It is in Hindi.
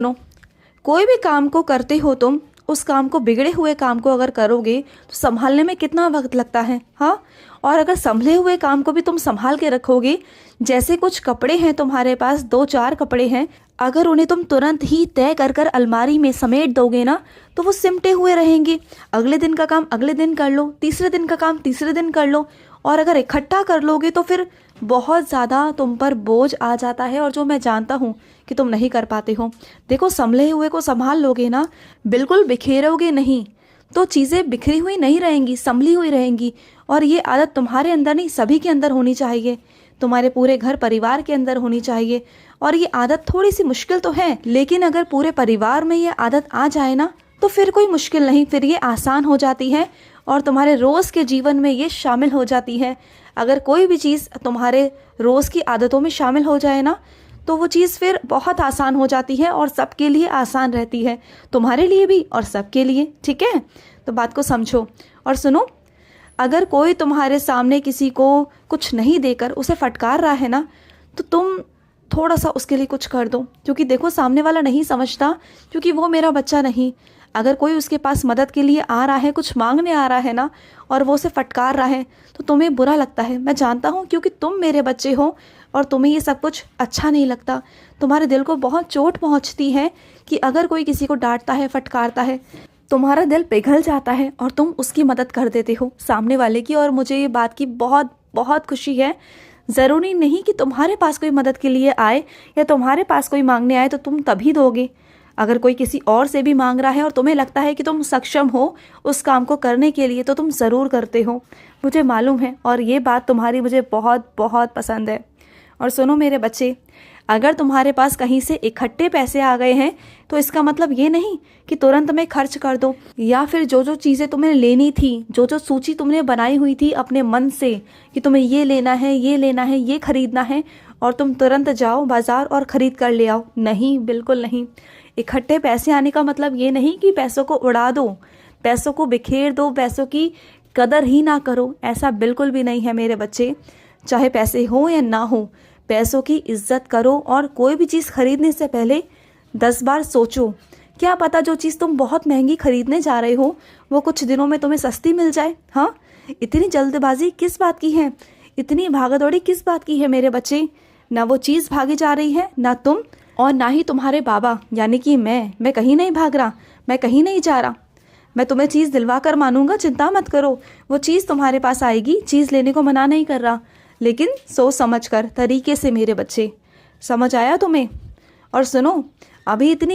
सुनो, कोई भी काम को करते हो तुम, उस काम को, बिगड़े हुए काम को अगर करोगे तो संभालने में कितना वक्त लगता है। हाँ, और अगर संभले हुए काम को भी तुम संभाल के रखोगे, जैसे कुछ कपड़े हैं तुम्हारे पास, दो चार कपड़े हैं, अगर उन्हें तुम तुरंत ही तय कर कर अलमारी में समेट दोगे ना, तो वो सिमटे हुए रहेंगे। अगले दिन का काम अगले दिन कर लो, तीसरे दिन का काम तीसरे दिन कर लो, और अगर इकट्ठा कर लोगे तो फिर बहुत ज़्यादा तुम पर बोझ आ जाता है, और जो मैं जानता हूँ कि तुम नहीं कर पाते हो। देखो, संभले हुए को संभाल लोगे ना, बिल्कुल बिखेरोगे नहीं, तो चीज़ें बिखरी हुई नहीं रहेंगी, संभली हुई रहेंगी। और ये आदत तुम्हारे अंदर नहीं, सभी के अंदर होनी चाहिए, तुम्हारे पूरे घर परिवार के अंदर होनी चाहिए। और ये आदत थोड़ी सी मुश्किल तो है, लेकिन अगर पूरे परिवार में ये आदत आ जाए ना, तो फिर कोई मुश्किल नहीं, फिर ये आसान हो जाती है और तुम्हारे रोज़ के जीवन में ये शामिल हो जाती है। अगर कोई भी चीज़ तुम्हारे रोज़ की आदतों में शामिल हो जाए ना, तो वो चीज़ फिर बहुत आसान हो जाती है और सबके लिए आसान रहती है, तुम्हारे लिए भी और सबके लिए। ठीक है, तो बात को समझो और सुनो। अगर कोई तुम्हारे सामने किसी को कुछ नहीं देकर उसे फटकार रहा है ना, तो तुम थोड़ा सा उसके लिए कुछ कर दो, क्योंकि देखो, सामने वाला नहीं समझता, क्योंकि वो मेरा बच्चा नहीं। अगर कोई उसके पास मदद के लिए आ रहा है, कुछ मांगने आ रहा है ना, और वो उसे फटकार रहा है, तो तुम्हें बुरा लगता है, मैं जानता हूँ, क्योंकि तुम मेरे बच्चे हो और तुम्हें ये सब कुछ अच्छा नहीं लगता। तुम्हारे दिल को बहुत चोट पहुँचती है कि अगर कोई किसी को डांटता है, फटकारता है, तुम्हारा दिल पिघल जाता है और तुम उसकी मदद कर देते हो, सामने वाले की। और मुझे ये बात की बहुत बहुत खुशी है। ज़रूरी नहीं कि तुम्हारे पास कोई मदद के लिए आए या तुम्हारे पास कोई मांगने आए तो तुम तभी दोगे। अगर कोई किसी और से भी मांग रहा है और तुम्हें लगता है कि तुम सक्षम हो उस काम को करने के लिए, तो तुम ज़रूर करते हो, मुझे मालूम है। और ये बात तुम्हारी मुझे बहुत बहुत पसंद है। और सुनो मेरे बच्चे, अगर तुम्हारे पास कहीं से इकट्ठे पैसे आ गए हैं, तो इसका मतलब ये नहीं कि तुरंत में खर्च कर दो, या फिर जो जो चीज़ें तुम्हें लेनी थी, जो जो सूची तुमने बनाई हुई थी अपने मन से कि तुम्हें ये लेना है, ये लेना है, ये खरीदना है, और तुम तुरंत जाओ बाज़ार और ख़रीद कर ले आओ। नहीं, बिल्कुल नहीं। इकट्ठे पैसे आने का मतलब ये नहीं कि पैसों को उड़ा दो, पैसों को बिखेर दो, पैसों की कदर ही ना करो, ऐसा बिल्कुल भी नहीं है मेरे बच्चे। चाहे पैसे हो या ना हो, पैसों की इज्जत करो, और कोई भी चीज़ खरीदने से पहले 10 बार सोचो। क्या पता जो चीज़ तुम बहुत महंगी खरीदने जा रहे हो, वो कुछ दिनों में तुम्हें सस्ती मिल जाए। हाँ, इतनी जल्दबाजी किस बात की है, इतनी भागदौड़ी किस बात की है मेरे बच्चे। ना वो चीज़ भागी जा रही है, ना तुम, और ना ही तुम्हारे बाबा, यानी कि मैं कहीं नहीं भाग रहा, मैं कहीं नहीं जा रहा। मैं तुम्हें चीज़ दिलवा कर मानूंगा, चिंता मत करो, वो चीज़ तुम्हारे पास आएगी। चीज़ लेने को मना नहीं कर रहा, लेकिन सोच समझ कर, तरीके से मेरे बच्चे। समझ आया तुम्हें? और सुनो, अभी इतनी